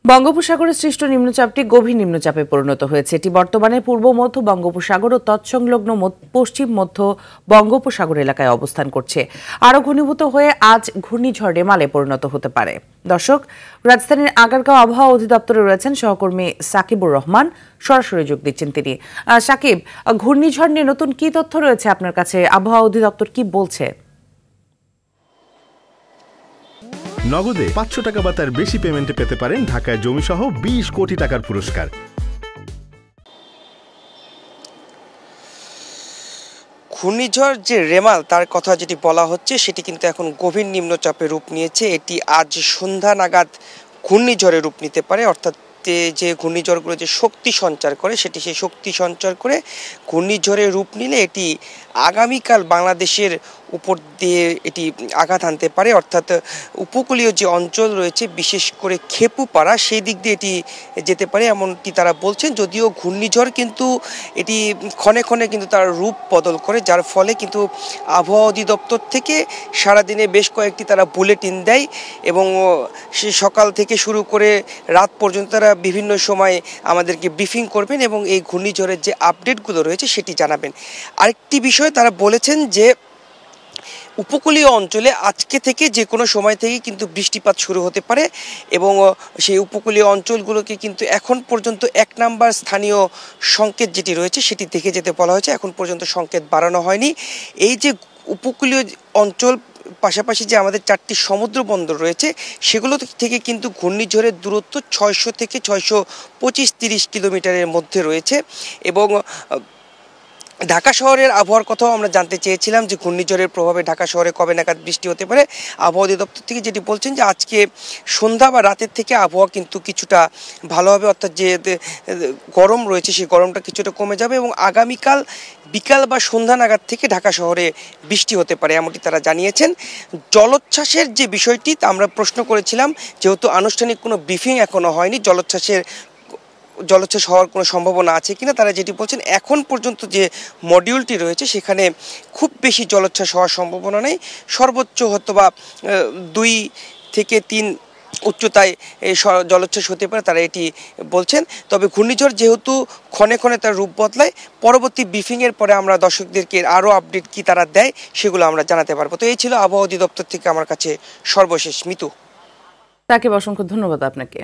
বঙ্গোপসাগরে সৃষ্ট নিম্নচাপটি গভীর নিম্নচাপে পরিণত হয়েছে। এটি বর্তমানে পূর্ব মধ্য বঙ্গোপসাগর ও তৎসংলগ্ন পশ্চিম মধ্য বঙ্গোপসাগর এলাকায় অবস্থান করছে। আরও ঘনীভূত হয়ে আজ ঘূর্ণিঝড় রেমালে পরিণত হতে পারে। দর্শক, রাজধানীর আগারগাঁও আবহাওয়া অধিদপ্তরে রয়েছেন সহকর্মী সাকিবুর রহমান, সরাসরি যোগ দিচ্ছেন তিনি। সাকিব, ঘূর্ণিঝড় নিয়ে নতুন কি তথ্য রয়েছে আপনার কাছে? আবহাওয়া অধিদপ্তর কি বলছে? নগদে ৫০০ টাকা বা তার বেশি পেমেন্টে পেতে পারেন ঢাকায় জমিসহ ২০ কোটি টাকার পুরস্কার। ঘূর্ণিঝড় যে রেমাল তার কথা যেটি বলা হচ্ছে সেটি কিন্তু এখন গভীর নিম্নচাপে রূপ নিয়েছে। এটি আজ সন্ধ্যা নাগাদ ঘূর্ণিঝড়ে রূপ নিতে পারে, অর্থাৎ যে ঘূর্ণিঝড়গুলো যে শক্তি সঞ্চার করে সেটি সেই শক্তি সঞ্চার করে ঘূর্ণিঝড়ে রূপ নিলে এটি আগামীকাল বাংলাদেশের উপর দিয়ে এটি আঘাত আনতে পারে, অর্থাৎ উপকূলীয় যে অঞ্চল রয়েছে বিশেষ করে খেপুপাড়া সেই দিক দিয়ে এটি যেতে পারে এমনটি তারা বলছেন। যদিও ঘূর্ণিঝড় কিন্তু এটি ক্ষণে ক্ষণে কিন্তু তার রূপ বদল করে, যার ফলে কিন্তু আবহাওয়া অধিদপ্তর থেকে সারাদিনে বেশ কয়েকটি তারা বুলেটিন দেয় এবং সে সকাল থেকে শুরু করে রাত পর্যন্ত তারা বিভিন্ন সময় আমাদেরকে ব্রিফিং করবেন এবং এই ঘূর্ণিঝড়ের যে আপডেটগুলো রয়েছে সেটি জানাবেন। আরেকটি বিষয় তারা বলেছেন যে উপকূলীয় অঞ্চলে আজকে থেকে যে কোনো সময় থেকেই কিন্তু বৃষ্টিপাত শুরু হতে পারে এবং সেই উপকূলীয় অঞ্চলগুলোকে কিন্তু এখন পর্যন্ত ১ নাম্বার স্থানীয় সংকেত যেটি রয়েছে সেটি দেখে যেতে বলা হয়েছে। এখন পর্যন্ত সংকেত বাড়ানো হয়নি। এই যে উপকূলীয় অঞ্চল পাশাপাশি যে আমাদের 4টি সমুদ্র বন্দর রয়েছে সেগুলো থেকে কিন্তু ঘূর্ণিঝড়ের দূরত্ব ৬০০ থেকে ৬২৫-৩০ কিলোমিটারের মধ্যে রয়েছে এবং ঢাকা শহরের আবহাওয়ার কথাও আমরা জানতে চেয়েছিলাম যে ঘূর্ণিঝড়ের প্রভাবে ঢাকা শহরে কবে নাগাদ বৃষ্টি হতে পারে। আবহাওয়া অধিদপ্তর থেকে যেটি বলছেন যে আজকে সন্ধ্যা বা রাতের থেকে আবহাওয়া কিন্তু কিছুটা ভালো হবে, অর্থাৎ যে গরম রয়েছে সেই গরমটা কিছুটা কমে যাবে এবং আগামীকাল বিকাল বা সন্ধ্যা নাগাদ থেকে ঢাকা শহরে বৃষ্টি হতে পারে এমনটি তারা জানিয়েছেন। জলোচ্ছ্বাসের যে বিষয়টি আমরা প্রশ্ন করেছিলাম, যেহেতু আনুষ্ঠানিক কোনো ব্রিফিং এখনও হয়নি, জলোচ্ছ্বাস হওয়ার কোনো সম্ভাবনা আছে কিনা, তারা যেটি বলছেন এখন পর্যন্ত যে মডিউলটি রয়েছে সেখানে খুব বেশি জলোচ্ছ্বাস হওয়ার সম্ভাবনা নেই। সর্বোচ্চ হয়তো বা 2 থেকে 3 উচ্চতায় জলোচ্ছ্বাস হতে পারে, তারা এটি বলছেন। তবে ঘূর্ণিঝড় যেহেতু ক্ষণে ক্ষণে তার রূপ বদলায়, পরবর্তী ব্রিফিংয়ের পরে আমরা দর্শকদেরকে আরও আপডেট কি তারা দেয় সেগুলো আমরা জানাতে পারবো। তো এই ছিল আবহাওয়া অধিদপ্তর থেকে আমার কাছে সর্বশেষ। মিতু, তাকে অসংখ্য ধন্যবাদ আপনাকে।